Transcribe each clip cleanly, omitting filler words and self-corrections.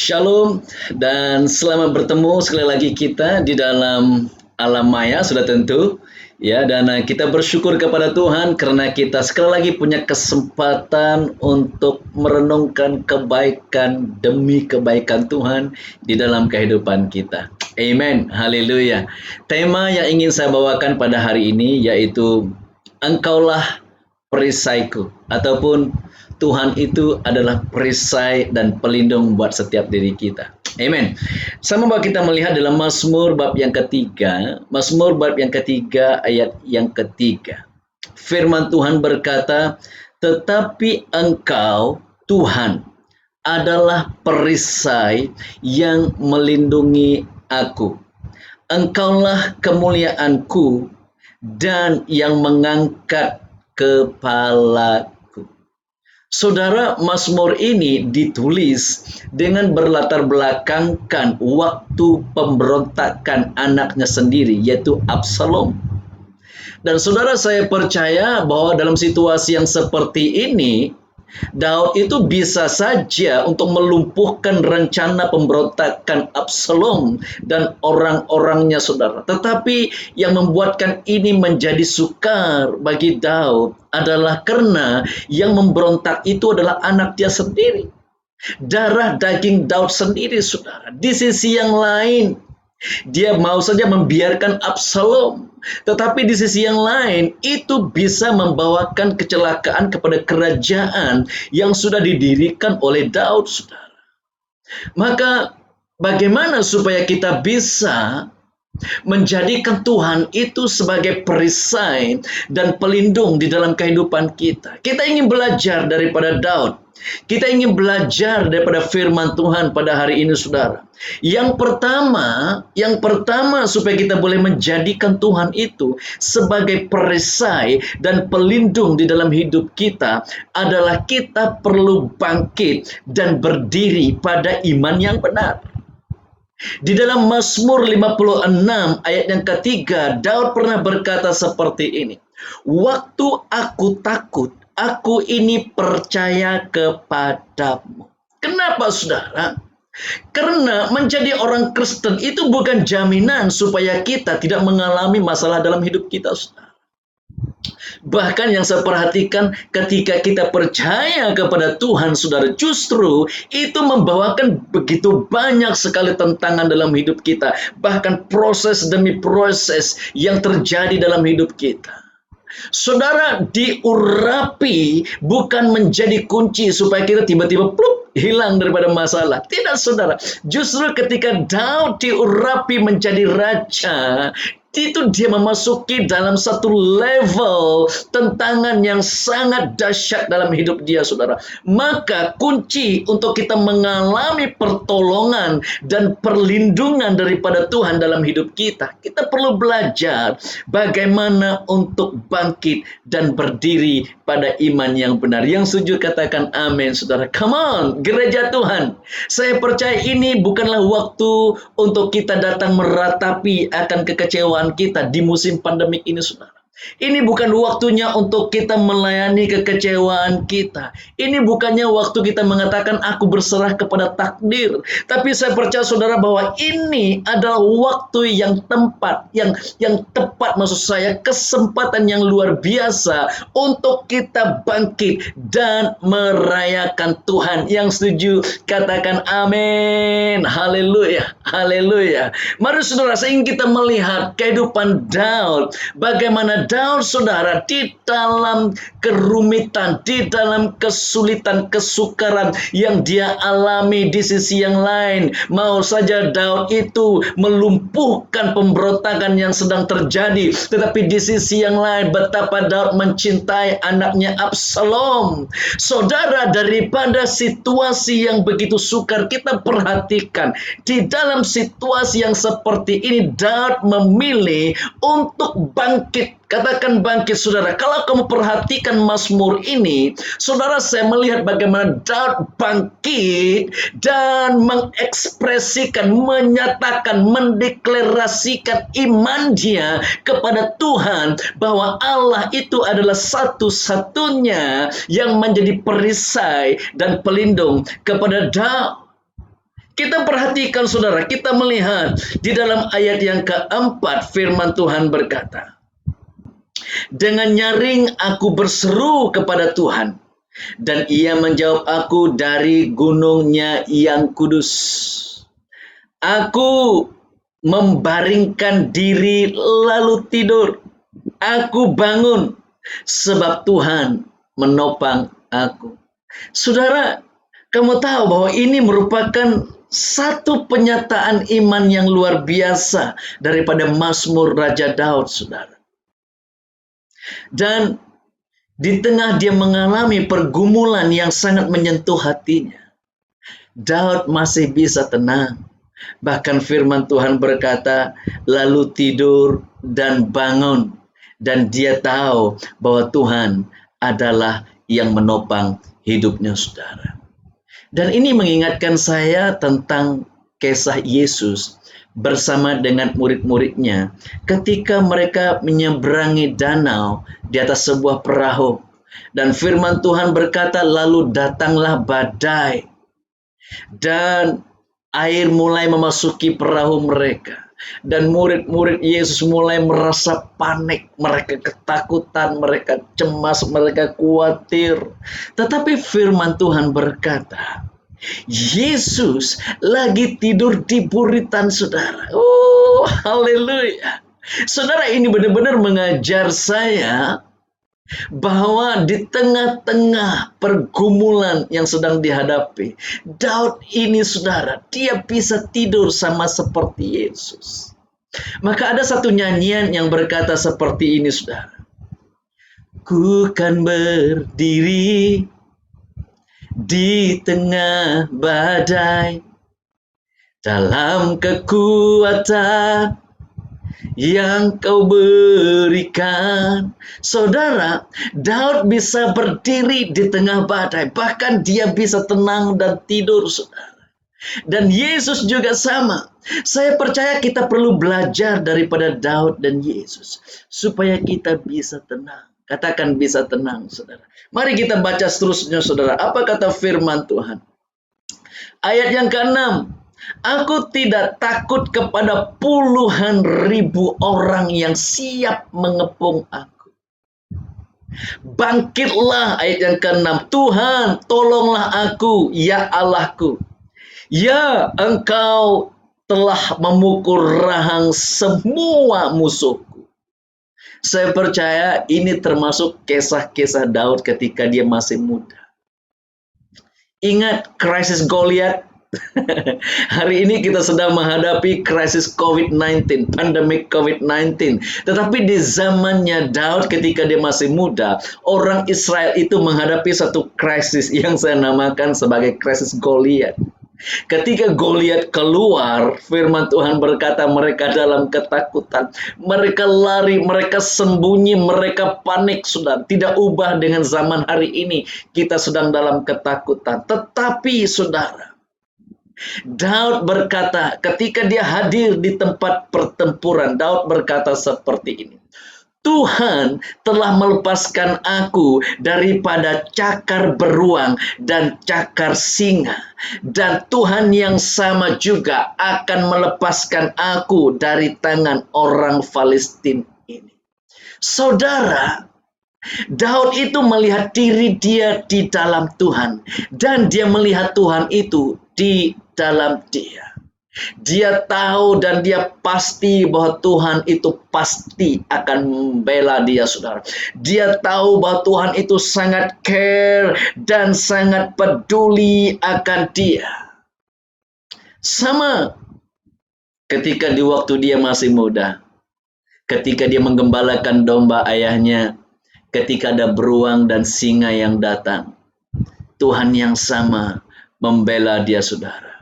Shalom dan selamat bertemu sekali lagi kita di dalam alam maya sudah tentu ya, dan kita bersyukur kepada Tuhan karena kita sekali lagi punya kesempatan untuk merenungkan kebaikan demi kebaikan Tuhan di dalam kehidupan kita. Amen, haleluya. Tema yang ingin saya bawakan pada hari ini yaitu Engkaulah perisaiku, ataupun Tuhan itu adalah perisai dan pelindung buat setiap diri kita. Amen. Saya membawa kita melihat dalam Mazmur bab yang ketiga. Mazmur bab yang ketiga ayat yang ketiga. Firman Tuhan berkata, tetapi Engkau, Tuhan, adalah perisai yang melindungi aku. Engkaulah kemuliaanku dan yang mengangkat kepalaku. Saudara, Mazmur ini ditulis dengan berlatar belakangkan waktu pemberontakan anaknya sendiri, yaitu Absalom. Dan saudara, saya percaya bahwa dalam situasi yang seperti ini, Daud itu bisa saja untuk melumpuhkan rencana pemberontakan Absalom dan orang-orangnya, saudara. Tetapi yang membuatkan ini menjadi sukar bagi Daud adalah karena yang memberontak itu adalah anak dia sendiri. Darah daging Daud sendiri, saudara. Di sisi yang lain, dia mau saja membiarkan Absalom, tetapi di sisi yang lain itu bisa membawakan kecelakaan kepada kerajaan yang sudah didirikan oleh Daud, saudara. Maka bagaimana supaya kita bisa menjadikan Tuhan itu sebagai perisai dan pelindung di dalam kehidupan kita? Kita ingin belajar daripada Daud. Kita ingin belajar daripada firman Tuhan pada hari ini, saudara. Yang pertama supaya kita boleh menjadikan Tuhan itu sebagai perisai dan pelindung di dalam hidup kita adalah kita perlu bangkit dan berdiri pada iman yang benar. Di dalam Mazmur 56 ayat yang ketiga, Daud pernah berkata seperti ini. Waktu aku takut, aku ini percaya kepadamu. Kenapa, saudara? Karena menjadi orang Kristen itu bukan jaminan supaya kita tidak mengalami masalah dalam hidup kita, saudara. Bahkan yang saya perhatikan ketika kita percaya kepada Tuhan, saudara, justru itu membawakan begitu banyak sekali tantangan dalam hidup kita. Bahkan proses demi proses yang terjadi dalam hidup kita. Saudara, diurapi bukan menjadi kunci supaya kita tiba-tiba pluk hilang daripada masalah. Tidak, saudara. Justru ketika Daud diurapi menjadi raja, itu dia memasuki dalam satu level tantangan yang sangat dahsyat dalam hidup dia, saudara. Maka kunci untuk kita mengalami pertolongan dan perlindungan daripada Tuhan dalam hidup kita, kita perlu belajar bagaimana untuk bangkit dan berdiri pada iman yang benar. Yang setuju katakan amin, saudara. Come on, gereja Tuhan. Saya percaya ini bukanlah waktu untuk kita datang meratapi akan kekecewaan kita di musim pandemik ini, saudara. Ini bukan waktunya untuk kita melayani kekecewaan kita. Ini bukannya waktu kita mengatakan aku berserah kepada takdir. Tapi saya percaya, saudara, bahwa ini adalah waktu yang tepat, maksud saya, kesempatan yang luar biasa untuk kita bangkit dan merayakan Tuhan. Yang setuju katakan amin. Haleluya, haleluya. Mari, saudara, saya ingin kita melihat kehidupan Daud. Bagaimana Daud, saudara, di dalam kerumitan, di dalam kesulitan, kesukaran yang dia alami. Di sisi yang lain, mau saja Daud itu melumpuhkan pemberontakan yang sedang terjadi, tetapi di sisi yang lain betapa Daud mencintai anaknya Absalom. Saudara, daripada situasi yang begitu sukar, kita perhatikan di dalam situasi yang seperti ini Daud memilih untuk bangkit. Katakan bangkit, saudara. Kalau kamu perhatikan Mazmur ini, saudara, saya melihat bagaimana Daud bangkit dan mengekspresikan, menyatakan, mendeklarasikan iman dia kepada Tuhan, bahwa Allah itu adalah satu-satunya yang menjadi perisai dan pelindung kepada Daud. Kita perhatikan saudara, kita melihat di dalam ayat yang keempat firman Tuhan berkata, dengan nyaring aku berseru kepada Tuhan, dan ia menjawab aku dari gunungnya yang kudus. Aku membaringkan diri lalu tidur. Aku bangun sebab Tuhan menopang aku. Saudara, kamu tahu bahwa ini merupakan satu penyataan iman yang luar biasa daripada Mazmur Raja Daud, saudara. Dan di tengah dia mengalami pergumulan yang sangat menyentuh hatinya, Daud masih bisa tenang. Bahkan firman Tuhan berkata, lalu tidur dan bangun. Dan dia tahu bahwa Tuhan adalah yang menopang hidupnya, saudara. Dan ini mengingatkan saya tentang kisah Yesus bersama dengan murid-muridnya ketika mereka menyeberangi danau di atas sebuah perahu. Dan firman Tuhan berkata, lalu datanglah badai dan air mulai memasuki perahu mereka. Dan murid-murid Yesus mulai merasa panik, mereka ketakutan, mereka cemas, mereka khawatir. Tetapi firman Tuhan berkata, Yesus lagi tidur di buritan, saudara. Oh, haleluya. Saudara, ini benar-benar mengajar saya bahwa di tengah-tengah pergumulan yang sedang dihadapi, Daud ini, saudara, dia bisa tidur sama seperti Yesus. Maka ada satu nyanyian yang berkata seperti ini, saudara. Ku kan berdiri di tengah badai dalam kekuatan yang kau berikan. Saudara, Daud bisa berdiri di tengah badai, bahkan dia bisa tenang dan tidur, saudara. Dan Yesus juga sama. Saya percaya kita perlu belajar daripada Daud dan Yesus supaya kita bisa tenang. Katakan bisa tenang, saudara. Mari kita baca seterusnya, saudara. Apa kata firman Tuhan? Ayat yang ke-6. Aku tidak takut kepada puluhan ribu orang yang siap mengepung aku. Bangkitlah, ayat yang ke-6. Tuhan, tolonglah aku, ya Allahku. Ya, Engkau telah memukul rahang semua musuhku. Saya percaya ini termasuk kisah-kisah Daud ketika dia masih muda. Ingat krisis Goliat? Hari ini kita sedang menghadapi krisis COVID-19, pandemik COVID-19. Tetapi di zamannya Daud ketika dia masih muda, orang Israel itu menghadapi satu krisis yang saya namakan sebagai krisis Goliat. Ketika Goliat keluar, firman Tuhan berkata mereka dalam ketakutan. Mereka lari, mereka sembunyi, mereka panik, saudara. Tidak ubah dengan zaman hari ini. Kita sedang dalam ketakutan. Tetapi, saudara, Daud berkata ketika dia hadir di tempat pertempuran, Daud berkata seperti ini. Tuhan telah melepaskan aku daripada cakar beruang dan cakar singa. Dan Tuhan yang sama juga akan melepaskan aku dari tangan orang Palestina ini. Saudara, Daud itu melihat diri dia di dalam Tuhan. Dan dia melihat Tuhan itu di dalam dia. Dia tahu dan dia pasti bahwa Tuhan itu pasti akan membela dia, saudara. Dia tahu bahwa Tuhan itu sangat care dan sangat peduli akan dia. Sama ketika di waktu dia masih muda. Ketika dia menggembalakan domba ayahnya. Ketika ada beruang dan singa yang datang. Tuhan yang sama membela dia, saudara.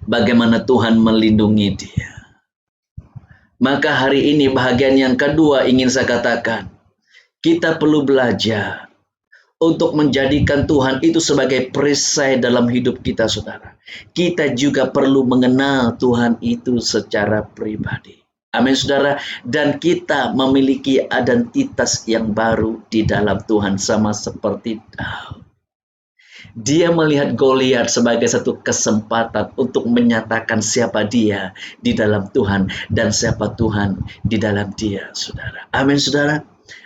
Bagaimana Tuhan melindungi dia. Maka hari ini bahagian yang kedua ingin saya katakan. Kita perlu belajar untuk menjadikan Tuhan itu sebagai perisai dalam hidup kita, saudara. Kita juga perlu mengenal Tuhan itu secara pribadi. Amin, saudara. Dan kita memiliki identitas yang baru di dalam Tuhan sama seperti Daud. Dia melihat Goliat sebagai satu kesempatan untuk menyatakan siapa dia di dalam Tuhan dan siapa Tuhan di dalam dia, saudara. Amin, saudara.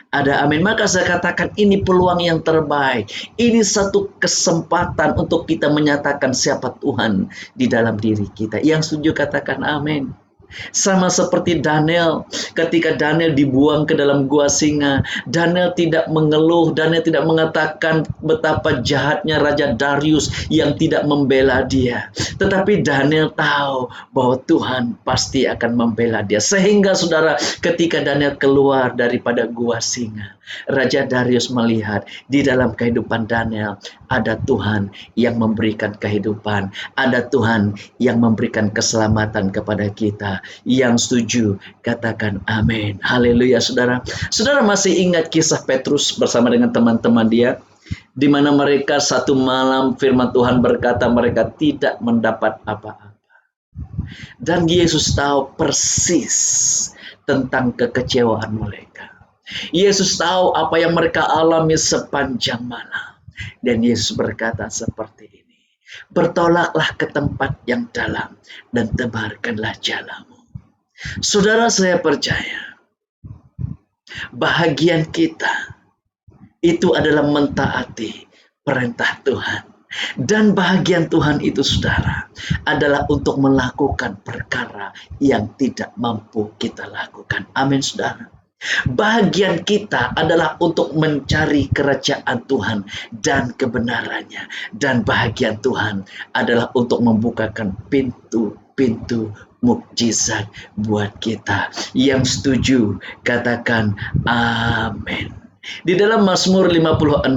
Ada amin. Maka saya katakan ini peluang yang terbaik. Ini satu kesempatan untuk kita menyatakan siapa Tuhan di dalam diri kita. Yang setuju katakan amin. Sama seperti Daniel, ketika Daniel dibuang ke dalam gua singa, Daniel tidak mengeluh, Daniel tidak mengatakan betapa jahatnya Raja Darius yang tidak membela dia. Tetapi Daniel tahu bahwa Tuhan pasti akan membela dia. Sehingga saudara, ketika Daniel keluar daripada gua singa, Raja Darius melihat di dalam kehidupan Daniel ada Tuhan yang memberikan kehidupan, ada Tuhan yang memberikan keselamatan kepada kita. Yang setuju katakan amin. Haleluya, saudara. Saudara masih ingat kisah Petrus bersama dengan teman-teman dia, di mana mereka satu malam firman Tuhan berkata mereka tidak mendapat apa-apa. Dan Yesus tahu persis tentang kekecewaan mereka. Yesus tahu apa yang mereka alami sepanjang malam. Dan Yesus berkata seperti ini, bertolaklah ke tempat yang dalam dan tebarkanlah jalamu. Saudara, saya percaya bahagian kita itu adalah mentaati perintah Tuhan. Dan bahagian Tuhan itu, saudara, adalah untuk melakukan perkara yang tidak mampu kita lakukan. Amin, saudara. Bahagian kita adalah untuk mencari kerajaan Tuhan dan kebenarannya. Dan bahagian Tuhan adalah untuk membukakan pintu-pintu mukjizat buat kita. Yang setuju katakan amin. Di dalam Mazmur 56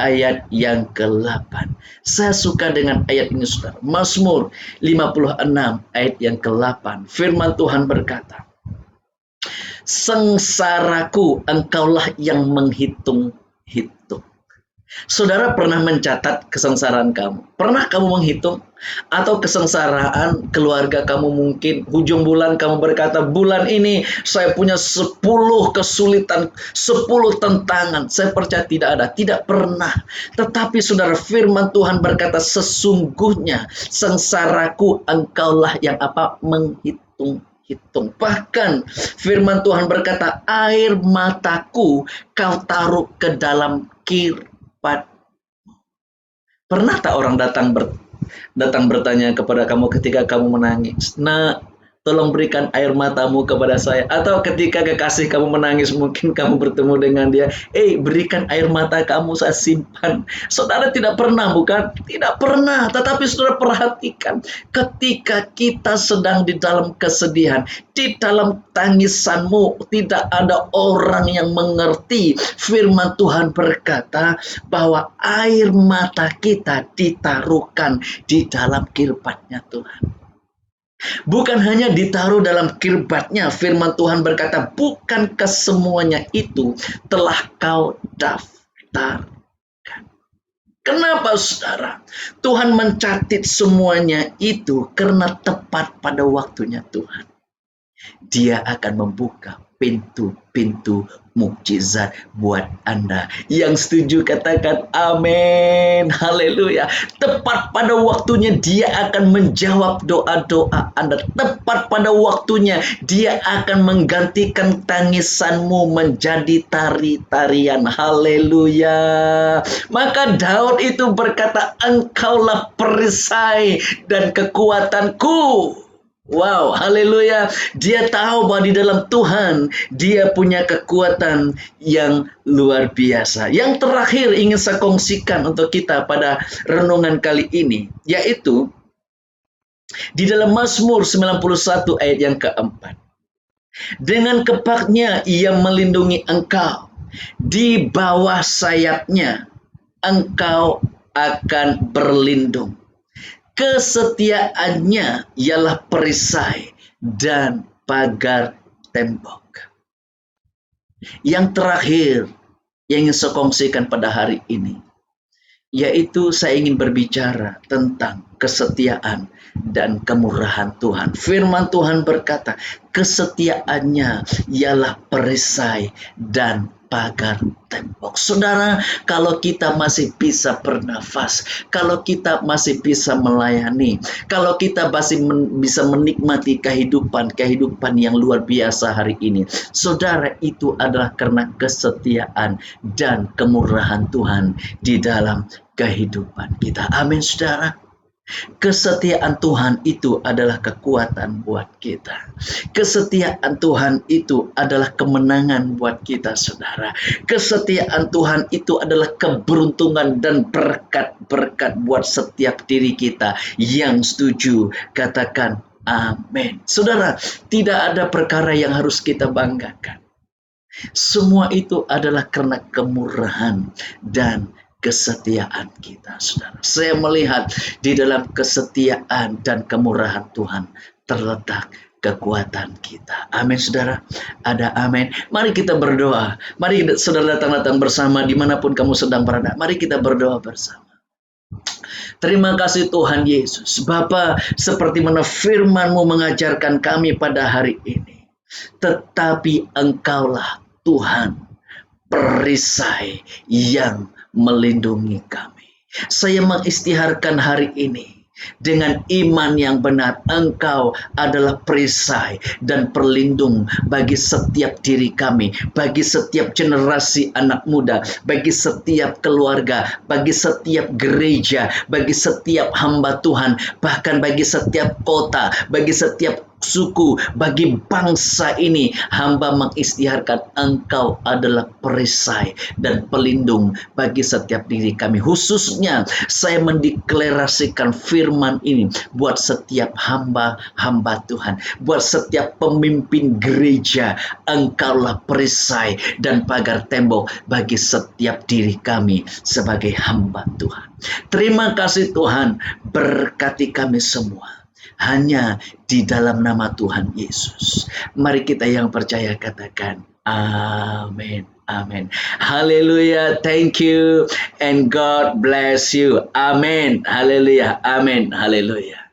ayat yang ke-8. Saya suka dengan ayat ini, saudara. Mazmur 56 ayat yang ke-8. Firman Tuhan berkata, sengsaraku engkaulah yang menghitung-hitung. Saudara pernah mencatat kesengsaraan kamu? Pernah kamu menghitung? Atau kesengsaraan keluarga kamu mungkin hujung bulan kamu berkata, bulan ini saya punya 10 kesulitan, 10 tentangan. Saya percaya tidak ada, tidak pernah. Tetapi saudara, firman Tuhan berkata, sesungguhnya sengsaraku engkaulah yang apa? Menghitung. Bahkan firman Tuhan berkata, air mataku kau taruh ke dalam kirpat. Pernah tak orang datang bertanya kepada kamu ketika kamu menangis, nah tolong berikan air matamu kepada saya. Atau ketika kekasih kamu menangis, mungkin kamu bertemu dengan dia, berikan air mata kamu, saya simpan. Saudara tidak pernah, bukan? Tidak pernah. Tetapi saudara perhatikan, ketika kita sedang di dalam kesedihan, di dalam tangisanmu, tidak ada orang yang mengerti. Firman Tuhan berkata bahwa air mata kita ditaruhkan di dalam kirpatnya Tuhan. Bukan hanya ditaruh dalam kirbatnya, firman Tuhan berkata, bukan kesemuanya itu telah kau daftarkan. Kenapa, saudara? Tuhan mencatat semuanya itu karena tepat pada waktunya Tuhan. Dia akan membuka pintu-pintu mukjizat buat Anda. Yang setuju katakan amin. Haleluya. Tepat pada waktunya dia akan menjawab doa-doa Anda. Tepat pada waktunya dia akan menggantikan tangisanmu menjadi tari-tarian. Haleluya. Maka Daud itu berkata, engkaulah perisai dan kekuatanku. Wow, haleluya. Dia tahu bahwa di dalam Tuhan dia punya kekuatan yang luar biasa. Yang terakhir ingin saya kongsikan untuk kita pada renungan kali ini, yaitu di dalam Mazmur 91 ayat yang keempat. Dengan kepaknya ia melindungi engkau, di bawah sayapnya engkau akan berlindung. Kesetiaannya ialah perisai dan pagar tembok. Yang terakhir yang ingin saya kongsikan pada hari ini, yaitu saya ingin berbicara tentang kesetiaan dan kemurahan Tuhan. Firman Tuhan berkata, kesetiaannya ialah perisai dan pagar tembok. Saudara, kalau kita masih bisa bernafas, kalau kita masih bisa melayani, kalau kita masih bisa menikmati kehidupan yang luar biasa hari ini, saudara, itu adalah karena kesetiaan dan kemurahan Tuhan di dalam kehidupan kita. Amin, saudara. Kesetiaan Tuhan itu adalah kekuatan buat kita. Kesetiaan Tuhan itu adalah kemenangan buat kita, saudara. Kesetiaan Tuhan itu adalah keberuntungan dan berkat-berkat buat setiap diri kita. Yang setuju, katakan amin. Saudara, tidak ada perkara yang harus kita banggakan. Semua itu adalah karena kemurahan dan kesetiaan kita, saudara. Saya melihat di dalam kesetiaan dan kemurahan Tuhan terletak kekuatan kita. Amin, saudara. Ada amin. Mari kita berdoa. Mari saudara datang bersama dimanapun kamu sedang berada. Mari kita berdoa bersama. Terima kasih Tuhan Yesus. Bapa, seperti mana firman-Mu mengajarkan kami pada hari ini. Tetapi Engkaulah Tuhan perisai yang melindungi kami. Saya mengistiharkan hari ini dengan iman yang benar. Engkau adalah perisai dan perlindung bagi setiap diri kami, bagi setiap generasi anak muda, bagi setiap keluarga, bagi setiap gereja, bagi setiap hamba Tuhan, bahkan bagi setiap kota, bagi setiap suku, bagi bangsa ini. Hamba mengistiharkan Engkau adalah perisai dan pelindung bagi setiap diri kami. Khususnya saya mendeklarasikan firman ini buat setiap hamba Tuhan, buat setiap pemimpin gereja. Engkaulah perisai dan pagar tembok bagi setiap diri kami sebagai hamba Tuhan. Terima kasih Tuhan, berkati kami semua. Hanya di dalam nama Tuhan Yesus. Mari kita yang percaya katakan amin. Amin. Haleluya. Thank you and God bless you. Amin. Haleluya. Amin. Haleluya.